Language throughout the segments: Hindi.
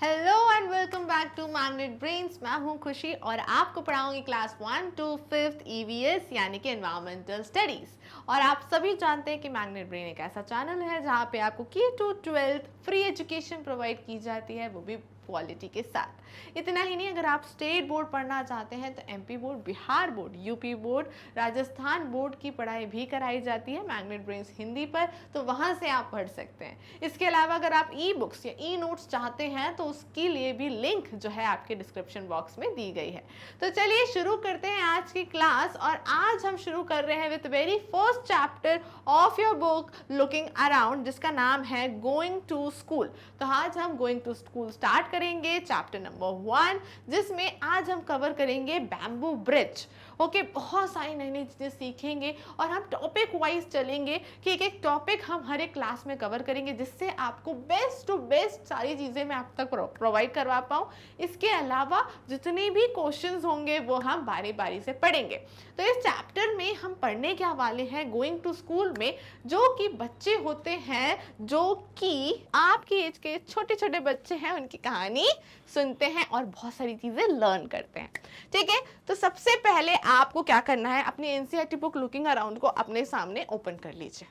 Hello and welcome back to magnet brains. मैं हूं खुशी और आपको पढ़ाऊंगी क्लास 1 to 5th EVS यानी कि एनवायरमेंटल स्टडीज। और आप सभी जानते हैं कि मैग्नेट ब्रेन एक ऐसा चैनल है जहां पे आपको की to 12th free education provide की जाती है, वो भी क्वालिटी के साथ। इतना ही नहीं, अगर आप स्टेट बोर्ड पढ़ना चाहते हैं तो MP board, Bihar board, UP board, Rajasthan board की पढ़ाई भी कराई जाती है मैग्नेट ब्रेन्स हिंदी पर, तो वहाँ से आप पढ़ सकते हैं। इसके अलावा अगर आप ई बुक्स या ई नोट्स चाहते हैं तो उसके लिए भी लिंक जो है आपके डिस्क्रिप्शन बॉक्स में दी गई है। तो चलिए शुरू करते हैं आज की क्लास। और आज हम शुरू कर रहे हैं with very first chapter of your book looking around, जिसका नाम है गोइंग टू स्कूल। तो आज हम गोइंग टू स्कूल स्टार्ट करेंगे चैप्टर नंबर 1, जिसमें आज हम कवर करेंगे बैम्बू ब्रिज। ओके, बहुत सारी नई नई चीज़ें सीखेंगे और हम टॉपिक वाइज चलेंगे कि एक एक टॉपिक हम हर एक क्लास में कवर करेंगे, जिससे आपको बेस्ट टू बेस्ट सारी चीज़ें मैं आप तक प्रोवाइड करवा पाऊँ। इसके अलावा जितने भी क्वेश्चंस होंगे वो हम बारी बारी से पढ़ेंगे। तो इस चैप्टर में हम पढ़ने क्या वाले हैं गोइंग टू स्कूल में, जो कि बच्चे होते हैं, जो कि आपकी एज के छोटे छोटे बच्चे हैं, उनकी कहानी सुनते हैं और बहुत सारी चीज़ें लर्न करते हैं। ठीक है, तो सबसे पहले आपको क्या करना है, अपनी एनसीईआरटी बुक लुकिंग अराउंड को अपने सामने ओपन कर लीजिए।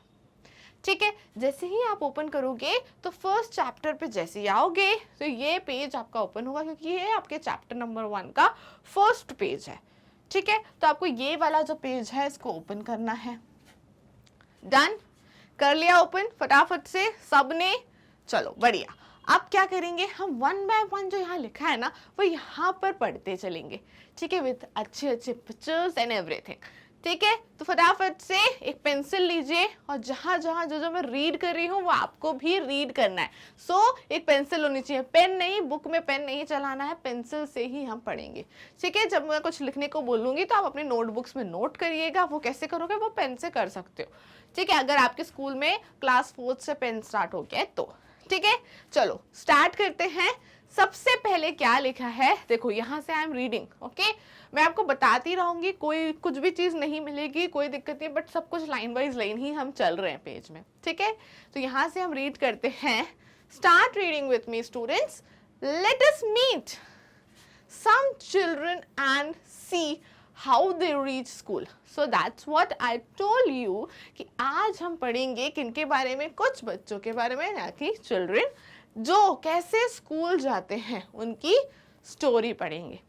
ठीक है, जैसे ही आप ओपन करोगे तो फर्स्ट चैप्टर पे जैसे ही आओगे तो ये पेज आपका ओपन होगा, क्योंकि ये आपके चैप्टर नंबर 1 का फर्स्ट पेज है। ठीक है, तो आपको ये वाला जो पेज है इसको ओपन करना है। डन कर लिया ओपन फटाफट से सबने? चलो बढ़िया। अब क्या करेंगे, हम 1 बाय 1 जो यहाँ लिखा है ना वो यहाँ पर पढ़ते चलेंगे। ठीक है, विद अच्छे अच्छे पिक्चर्स एंड एवरीथिंग। ठीक है, तो फटाफट से एक पेंसिल लीजिए और जहाँ जहाँ जो जो मैं रीड कर रही हूँ वो आपको भी रीड करना है। सो एक पेंसिल होनी चाहिए, पेन नहीं, बुक में पेन नहीं चलाना है, पेंसिल से ही हम पढ़ेंगे। ठीक है, जब मैं कुछ लिखने को बोलूँगी तो आप अपने नोटबुक्स में नोट करिएगा। वो कैसे करोगे, वो पेन से कर सकते हो। ठीक है, अगर आपके स्कूल में क्लास 4 से पेन स्टार्ट हो गया है तो। ठीक है, चलो स्टार्ट करते हैं। सबसे पहले क्या लिखा है देखो, यहाँ से आई एम रीडिंग। ओके, मैं आपको बताती रहूंगी, कोई कुछ भी चीज नहीं मिलेगी, कोई दिक्कत नहीं, बट सब कुछ लाइन वाइज लाइन ही हम चल रहे हैं पेज में। ठीक है, तो यहाँ से हम रीड करते हैं। Start reading with me students. Let us meet some children and see how they reach school. So that's what I told you कि आज हम पढ़ेंगे किनके बारे में, कुछ बच्चों के बारे में, ना कि चिल्ड्रन जो कैसे स्कूल जाते हैं उनकी स्टोरी पढ़ेंगे।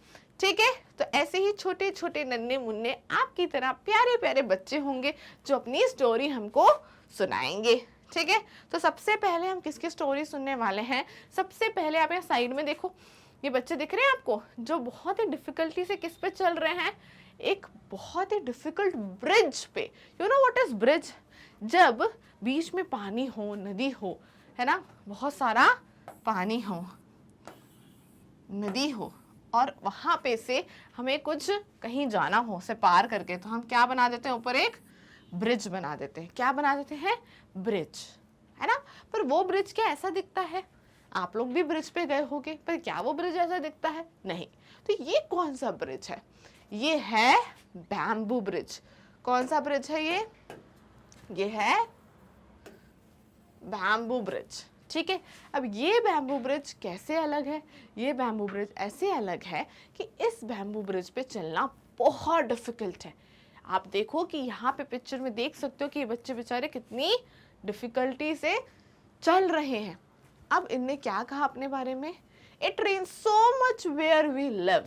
ठीक है, तो ऐसे ही छोटे छोटे नन्हे मुन्ने आपकी तरह प्यारे प्यारे बच्चे होंगे जो अपनी स्टोरी हमको सुनाएंगे। ठीक है, तो सबसे पहले हम किसकी स्टोरी सुनने वाले हैं? सबसे पहले आप यहाँ साइड में देखो, ये बच्चे दिख रहे हैं आपको जो बहुत ही डिफिकल्टी से किस पे चल रहे हैं, एक बहुत ही डिफिकल्ट ब्रिज पे। You know what is bridge? जब बीच में पानी हो, नदी हो, है ना, बहुत सारा पानी हो, नदी हो, और वहां पे से हमें कुछ कहीं जाना हो से पार करके, तो हम क्या बना देते हैं, ऊपर एक ब्रिज बना देते हैं। क्या बना देते हैं? ब्रिज, है ना। पर वो ब्रिज क्या ऐसा दिखता है? आप लोग भी ब्रिज पे गए होंगे, पर क्या वो ब्रिज ऐसा दिखता है? नहीं। तो ये कौन सा ब्रिज है? ये है बैम्बू ब्रिज। कौन सा ब्रिज है ये है बैम्बू ब्रिज। ठीक है, अब ये बैम्बू ब्रिज कैसे अलग है? ये बैम्बू ब्रिज ऐसे अलग है कि इस बैम्बू ब्रिज पे चलना बहुत डिफिकल्ट है। आप देखो कि यहाँ पे पिक्चर में देख सकते हो कि ये बच्चे बेचारे कितनी डिफिकल्टी से चल रहे हैं। अब इनने क्या कहा अपने बारे में? It rains so much where we live.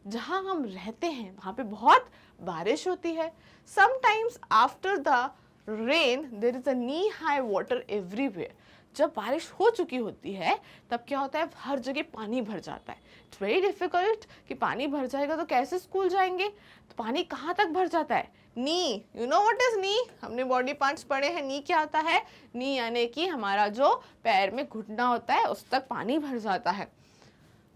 जहाँ हम रहते हैं वहाँ पे बहुत बारिश होती है। Sometimes after the rain there is a knee high water everywhere. जब बारिश हो चुकी होती है तब क्या होता है, हर जगह पानी भर जाता है। इट्स वेरी डिफिकल्ट कि पानी भर जाएगा तो कैसे स्कूल जाएंगे। तो पानी कहाँ तक भर जाता है? नी। यू नो व्हाट इज नी? हमने बॉडी पार्ट्स पढ़े हैं। नी क्या होता है? नी यानी कि हमारा जो पैर में घुटना होता है उस तक पानी भर जाता है।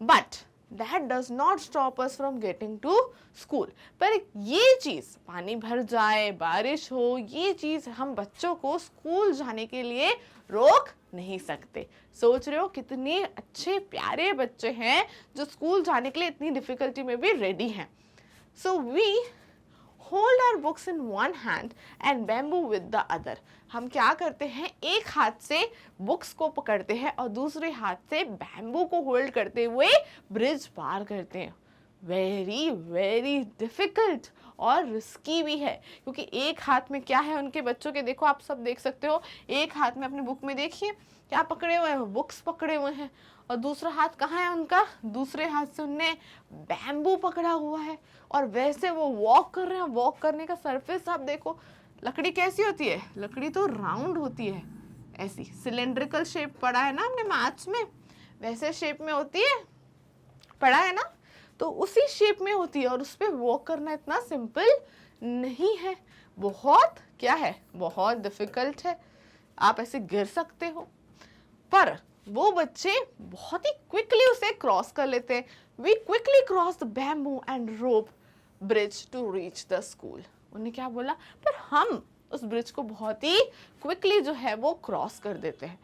But that does not stop us from getting to school। पर ये चीज़, पानी भर जाए, बारिश हो, ये चीज़ हम बच्चों को स्कूल जाने के लिए रोक नहीं सकते। सोच रहे हो कितने अच्छे प्यारे बच्चे हैं जो स्कूल जाने के लिए इतनी डिफिकल्टी में भी रेडी हैं। So we hold our books in one hand and bamboo with the other. हम क्या करते हैं, एक हाथ से बुक्स को पकड़ते हैं और दूसरे हाथ से बैम्बू को होल्ड करते हुए ब्रिज पार करते हैं। वेरी वेरी डिफिकल्ट और रिस्की भी है, क्योंकि एक हाथ में क्या है उनके बच्चों के, देखो आप सब देख सकते हो, एक हाथ में अपने बुक में देखिए क्या पकड़े हुए हैं, बुक्स पकड़े हुए हैं, और दूसरा हाथ कहाँ है उनका, दूसरे हाथ से उनने बैम्बू पकड़ा हुआ है और वैसे वो वॉक कर रहे हैं। वॉक करने का सरफेस आप देखो, लकड़ी कैसी होती है, लकड़ी तो राउंड होती है, ऐसी सिलेंड्रिकल शेप पढ़ा है ना हमने मैथ्स में, वैसे शेप में होती है, पढ़ा है ना, तो उसी शेप में होती है और उस पर वॉक करना इतना सिंपल नहीं है, बहुत क्या है, बहुत डिफिकल्ट है। आप ऐसे गिर सकते हो, पर वो बच्चे बहुत ही क्विकली उसे क्रॉस कर लेते हैं। We quickly cross the bamboo and rope bridge to reach the school. उन्हें क्या बोला, पर हम उस ब्रिज को बहुत ही क्विकली जो है वो क्रॉस कर देते हैं।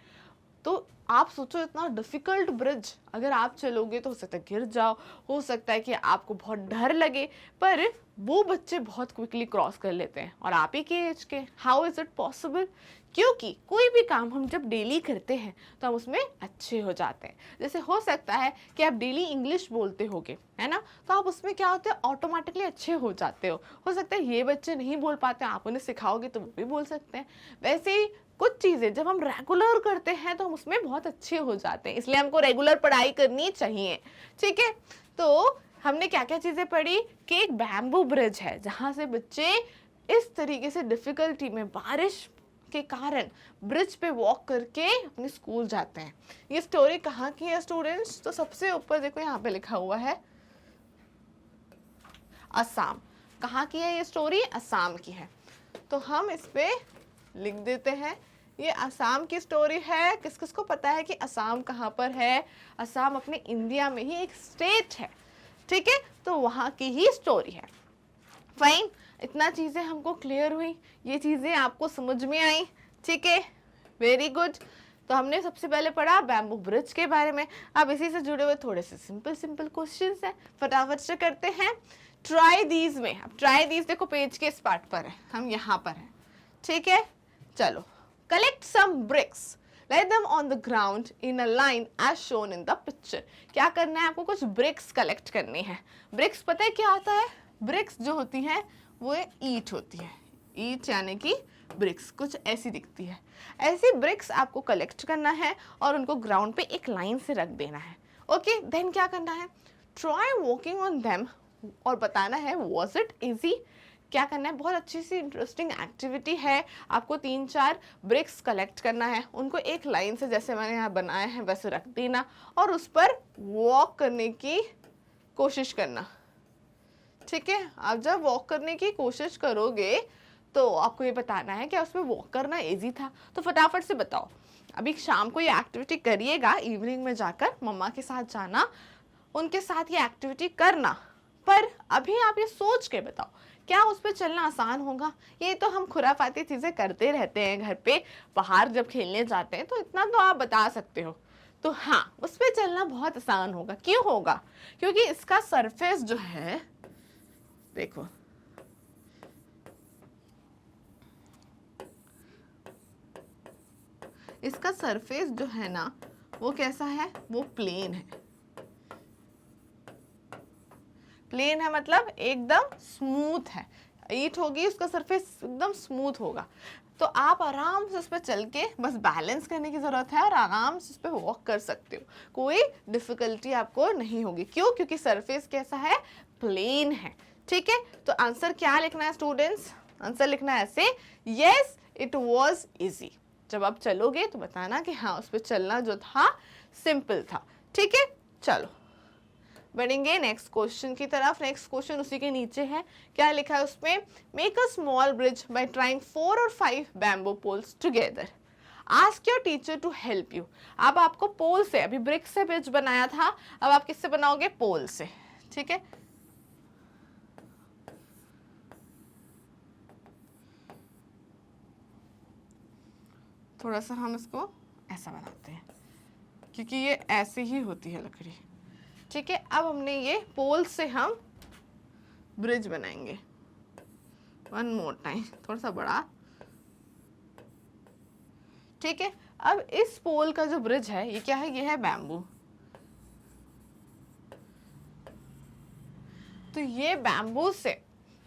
तो आप सोचो, इतना डिफिकल्ट ब्रिज अगर आप चलोगे तो हो सकता है गिर जाओ, हो सकता है कि आपको बहुत डर लगे, पर वो बच्चे बहुत क्विकली क्रॉस कर लेते हैं और आप ही के एज के। How is it possible? क्योंकि कोई भी काम हम जब डेली करते हैं तो हम उसमें अच्छे हो जाते हैं। जैसे हो सकता है कि आप डेली इंग्लिश बोलते होगे, है ना, तो आप उसमें क्या होते हैं, ऑटोमेटिकली अच्छे हो जाते हो सकता है ये बच्चे नहीं बोल पाते, आप उन्हें सिखाओगे तो वो भी बोल सकते हैं। वैसे ही कुछ चीज़ें जब हम रेगुलर करते हैं तो हम उसमें बहुत अच्छे हो जाते हैं, इसलिए हमको रेगुलर पढ़ाई करनी चाहिए। ठीक है, तो हमने क्या क्या चीज़ें पढ़ी कि एक बैम्बू ब्रिज है जहाँ से बच्चे इस तरीके से डिफ़िकल्टी में बारिश के कारण ब्रिज पे वॉक करके अपने स्कूल जाते हैं। ये स्टोरी कहाँ की है स्टूडेंट्स? तो सबसे ऊपर देखो यहाँ पे लिखा हुआ है असम। कहाँ की है ये स्टोरी? असम की है। तो हम इस पे लिख देते हैं ये असम की स्टोरी है। किस किस को पता है कि असम कहाँ पर है? असम अपने इंडिया में ही एक स्टेट है, ठीक है, तो वहाँ की ही स्टोरी है। फाइन, इतना चीज़ें हमको क्लियर हुई, ये चीज़ें आपको समझ में आई, ठीक है, वेरी गुड। तो हमने सबसे पहले पढ़ा बैम्बू ब्रिज के बारे में। अब इसी से जुड़े हुए थोड़े से सिंपल सिंपल क्वेश्चंस हैं, फटाफट से करते हैं। ट्राई दीज में, अब ट्राई दीज देखो पेज के इस पार्ट पर है, हम यहाँ पर हैं, ठीक है, चलो। Collect some bricks, lay them on the ground in a line as shown in the picture। क्या करना है आपको? कुछ ब्रिक्स कलेक्ट करनी है। ब्रिक्स पता है क्या होता है? ब्रिक्स जो होती हैं वो ईंट होती है, ईंट यानी कि ब्रिक्स कुछ ऐसी दिखती है। ऐसी ब्रिक्स आपको कलेक्ट करना है और उनको ग्राउंड पे एक लाइन से रख देना है। ओके, देन क्या करना है? ट्राई वॉकिंग ऑन देम, और बताना है वॉज इट ईजी। क्या करना है? बहुत अच्छी सी इंटरेस्टिंग एक्टिविटी है। आपको 3-4 ब्रिक्स कलेक्ट करना है, उनको एक लाइन से जैसे मैंने यहाँ बनाया है वैसे रख देना और उस पर वॉक करने की कोशिश करना, ठीक है। आप जब वॉक करने की कोशिश करोगे तो आपको ये बताना है कि उसमें वॉक करना इजी था। तो फटाफट से बताओ, अभी शाम को ये एक्टिविटी करिएगा, इवनिंग में जाकर मम्मा के साथ जाना, उनके साथ ये एक्टिविटी करना, पर अभी आप ये सोच के बताओ क्या उस पर चलना आसान होगा? ये तो हम खुराफाती चीज़ें करते रहते हैं घर पे, बाहर जब खेलने जाते हैं, तो इतना तो आप बता सकते हो। तो हाँ, उस पर चलना बहुत आसान होगा। क्यों होगा? क्योंकि इसका सरफेस जो है, देखो इसका सरफेस जो है ना वो कैसा है? वो प्लेन है। प्लेन है मतलब एकदम स्मूथ है। ईंट होगी, उसका सरफेस एकदम स्मूथ होगा, तो आप आराम से उस पर चल के बस बैलेंस करने की ज़रूरत है और आराम से उस पर वॉक कर सकते हो, कोई डिफ़िकल्टी आपको नहीं होगी। क्यों? क्योंकि सरफेस कैसा है? प्लेन है, ठीक है। तो आंसर क्या लिखना है स्टूडेंट्स? आंसर लिखना है ऐसे, येस इट वॉज ईजी। जब आप चलोगे तो बताना कि हाँ उस पर चलना जो था सिंपल था, ठीक है। चलो बढ़ेंगे नेक्स्ट क्वेश्चन की तरफ। नेक्स्ट क्वेश्चन उसी के नीचे है, क्या लिखा है उसमें? Make a small bridge by trying 4 or 5 bamboo poles together. Ask your teacher to help you. अब आपको पोल से, अभी ब्रिक से ब्रिज बनाया था, अब आप किससे बनाओगे? पोल से, ठीक है। थोड़ा सा हम इसको ऐसा बनाते हैं क्योंकि ये ऐसे ही होती है लकड़ी, ठीक है। अब हमने ये पोल से हम ब्रिज बनाएंगे, वन मोर टाइम, थोड़ा सा बड़ा, ठीक है। अब इस पोल का जो ब्रिज है ये क्या है, ये है बैम्बू। तो ये बैम्बू से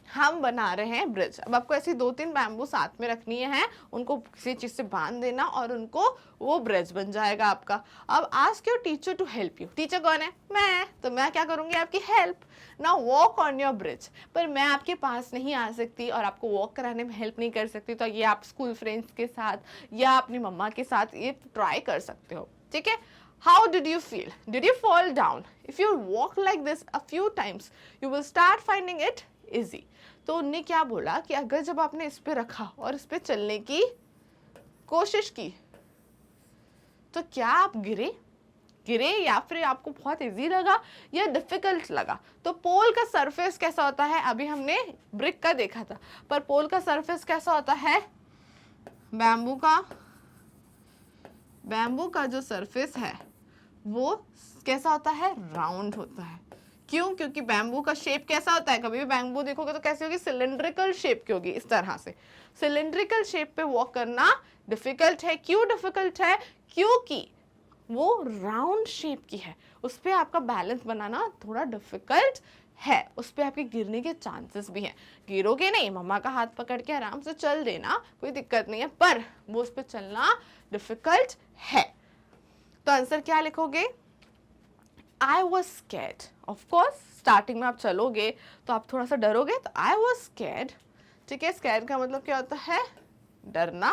हम बना रहे हैं ब्रिज। अब आपको ऐसी 2-3 बैम्बू साथ में रखनी है, उनको किसी चीज से बांध देना और उनको वो ब्रिज बन जाएगा आपका। अब ask your teacher to help you. Teacher कौन है? मैं। तो मैं क्या करूंगी? आपकी हेल्प। ना वॉक ऑन योर ब्रिज। पर मैं आपके पास नहीं आ सकती और आपको वॉक कराने में हेल्प नहीं कर सकती, तो ये आप स्कूल फ्रेंड्स के साथ या अपनी मम्मा के साथ ये ट्राई कर सकते हो, ठीक है। How did you feel? Did you fall down? If you walk like this a few times, you will start finding it easy. तो उनने क्या बोला कि अगर जब आपने इस पे रखा और इस पे चलने की कोशिश की तो क्या आप गिरे या फिर आपको बहुत इजी लगा या डिफिकल्ट लगा? तो पोल का सरफेस कैसा होता है? अभी हमने ब्रिक का देखा था, पर पोल का सरफेस कैसा होता है? बैम्बू का जो सरफेस है वो कैसा होता है? राउंड होता है। क्यों? क्योंकि बैम्बू का शेप कैसा होता है? कभी भी बैम्बू देखोगे तो कैसी होगी? सिलेंड्रिकल शेप की होगी, इस तरह से। सिलेंड्रिकल शेप पे वॉक करना डिफिकल्ट है। क्यों डिफिकल्ट है? क्योंकि वो राउंड शेप की है, उस पर आपका बैलेंस बनाना थोड़ा डिफिकल्ट है, उस पर आपके गिरने के चांसेस भी हैं। गिरोगे नहीं, मम्मा का हाथ पकड़ के आराम से चल देना, कोई दिक्कत नहीं है, पर वो उस पर चलना डिफिकल्ट है। तो आंसर क्या लिखोगे? I was scared. Of course, starting में आप चलोगे तो आप थोड़ा सा डरोगे, तो I was scared, ठीक है। scared का मतलब क्या होता है? डरना।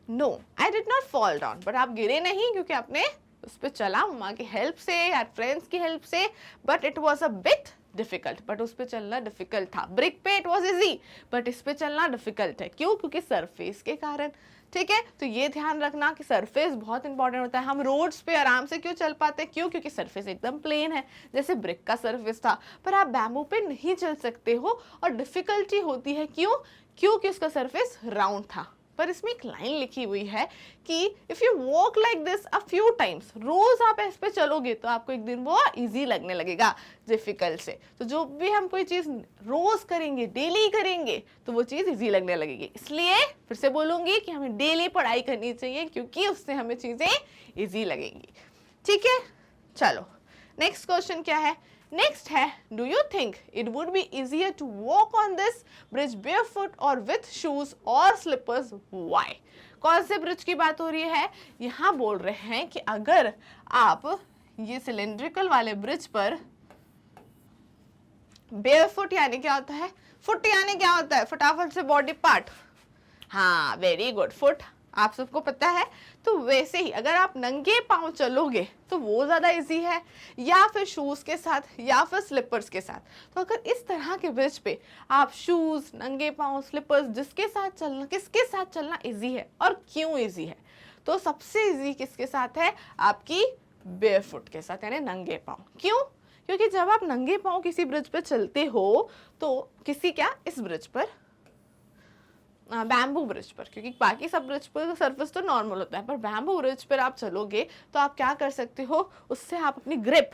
No, I did not fall down. but आप गिरे नहीं क्योंकि आपने उस पर चला मम्मा की हेल्प से या फ्रेंड्स की हेल्प से, but it was a bit difficult. But उस पर चलना डिफिकल्ट था। ब्रिक पे it was easy, बट इस पे चलना डिफिकल्ट है। क्यों? क्योंकि सरफेस के कारण, ठीक है। तो ये ध्यान रखना कि सरफेस बहुत इंपॉर्टेंट होता है। हम रोड्स पे आराम से क्यों चल पाते हैं? क्यों? क्योंकि सरफेस एकदम प्लेन है, जैसे ब्रिक का सरफेस था। पर आप बैम्बू पे नहीं चल सकते हो और डिफिकल्टी होती है। क्यों? क्योंकि उसका सरफेस राउंड था। पर इसमें एक लाइन लिखी हुई है कि if you walk like this a few times, रोज आप इस पे चलोगे तो आपको एक दिन वो इजी लगने लगेगा डिफिकल्ट से। तो जो भी हम कोई चीज रोज करेंगे, डेली करेंगे, तो वो चीज इजी लगने लगेगी। इसलिए फिर से बोलूंगी कि हमें डेली पढ़ाई करनी चाहिए, क्योंकि उससे हमें चीजें इजी लगेंगी, ठीक है। चलो नेक्स्ट क्वेश्चन क्या है? नेक्स्ट है, do you think it would be easier to walk on this bridge barefoot और विथ शूज और स्लीपर्स? व्हाई? कौन से ब्रिज की बात हो रही है? यहाँ बोल रहे हैं कि अगर आप ये सिलेंड्रिकल वाले ब्रिज पर बेयरफुट, यानी क्या होता है? फुट यानी क्या होता है? फटाफट से बॉडी पार्ट। हाँ, वेरी गुड, फुट आप सबको पता है। तो वैसे ही अगर आप नंगे पांव चलोगे तो वो ज़्यादा इजी है, या फिर शूज़ के साथ या फिर स्लीपर्स के साथ। तो अगर इस तरह के ब्रिज पे आप शूज़, नंगे पांव, स्लीपर्स, जिसके साथ चलना, किसके साथ चलना इजी है और क्यों इजी है? तो सबसे इजी किसके साथ है? आपकी बेयरफुट के साथ, यानी नंगे पाँव। क्यों? क्योंकि जब आप नंगे पाँव किसी ब्रिज पे चलते हो तो इस ब्रिज पर, बैम्बू ब्रिज पर, क्योंकि बाकी सब ब्रिज पर सरफेस तो नॉर्मल होता है, पर बैम्बू ब्रिज पर आप चलोगे तो आप क्या कर सकते हो? उससे आप अपनी grip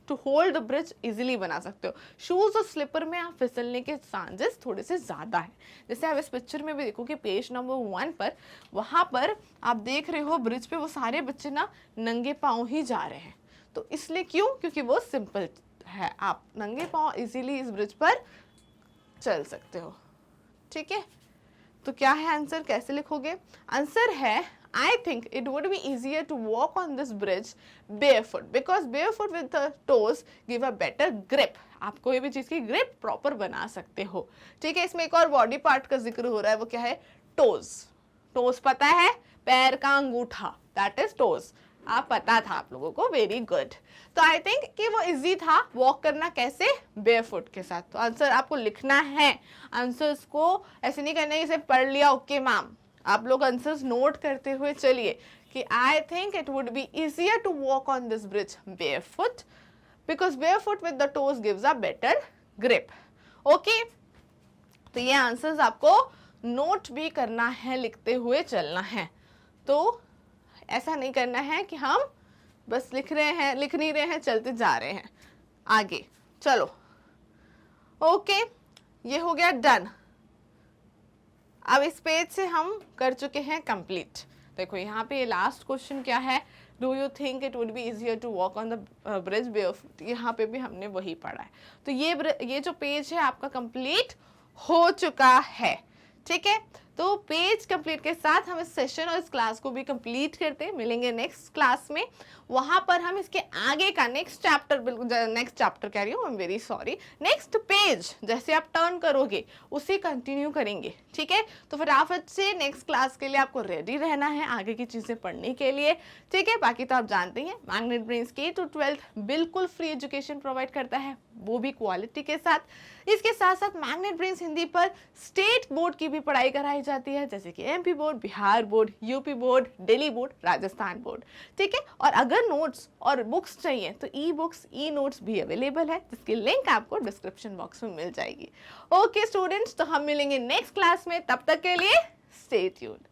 to hold the bridge easily बना सकते हो। शूज और स्लीपर में आप फिसलने के चांसेस थोड़े से ज़्यादा है। जैसे आप इस पिक्चर में भी देखोगे, पेज नंबर 1 पर, वहाँ पर आप देख रहे हो ब्रिज पे वो सारे बच्चे ना नंगे पाँव ही जा रहे हैं। तो इसलिए क्यों? क्योंकि वो सिंपल है, आप नंगे पाँव इजीली इस ब्रिज पर चल सकते हो, ठीक है। तो क्या है आंसर? कैसे लिखोगे? आंसर है, I think it would be easier to walk on this bridge barefoot because barefoot with the toes give a better grip. आप कोई भी चीज़ की ग्रिप प्रॉपर बना सकते हो, ठीक है। इसमें एक और बॉडी पार्ट का जिक्र हो रहा है, वो क्या है? टोज। टोज पता है? पैर का अंगूठा, दैट इज टोज। आप पता था आप लोगों को, वेरी गुड। तो आई थिंक कि वो इजी था वॉक करना। कैसे? बेयरफुट के साथ। तो आंसर आपको लिखना है, आंसर्स को ऐसे नहीं करना है इसे पढ़ लिया ओके मैम। आप लोग आंसर्स नोट करते हुए चलिए कि I think it would be easier to walk on this bridge barefoot because barefoot with the toes gives a better grip. Okay, तो ये आंसर्स आपको नोट भी करना है, लिखते हुए चलना है। तो ऐसा नहीं करना है कि हम बस लिख नहीं रहे हैं, चलते जा रहे हैं आगे। चलो ओके, ये हो गया डन। अब इस पेज से हम कर चुके हैं कंप्लीट। देखो यहाँ पे लास्ट क्वेश्चन क्या है, do you think it would be easier to walk on the bridge barefoot, यहाँ पे भी हमने वही पढ़ा है। तो ये जो पेज है आपका कंप्लीट हो चुका है, ठीक है। तो पेज कंप्लीट के साथ हम इस सेशन और इस क्लास को भी कंप्लीट करते हैं। मिलेंगे नेक्स्ट क्लास में, वहां पर हम इसके आगे का नेक्स्ट चैप्टर, बिल्कुल नेक्स्ट चैप्टर कह रही हूँ, I am very sorry, next page जैसे आप टर्न करोगे उसे कंटिन्यू करेंगे, ठीक है। तो फटाफट से नेक्स्ट क्लास के लिए आपको रेडी रहना है आगे की चीज़ें पढ़ने के लिए, ठीक है। बाकी तो आप जानते हैं मैग्नेट ब्रेन्स K to 12 बिल्कुल फ्री एजुकेशन प्रोवाइड करता है, वो भी क्वालिटी के साथ। इसके साथ साथ मैग्नेट ब्रेन्स हिंदी पर स्टेट बोर्ड की भी पढ़ाई कराई जाती है, जैसे कि MP board, Bihar board, UP board, Delhi board, Rajasthan board, ठीक है। और अगर नोट्स और बुक्स चाहिए तो ई बुक्स, ई नोट्स भी अवेलेबल है, जिसकी लिंक आपको डिस्क्रिप्शन बॉक्स में मिल जाएगी। ओके स्टूडेंट्स, तो हम मिलेंगे नेक्स्ट क्लास में, तब तक के लिए स्टे ट्यून्ड।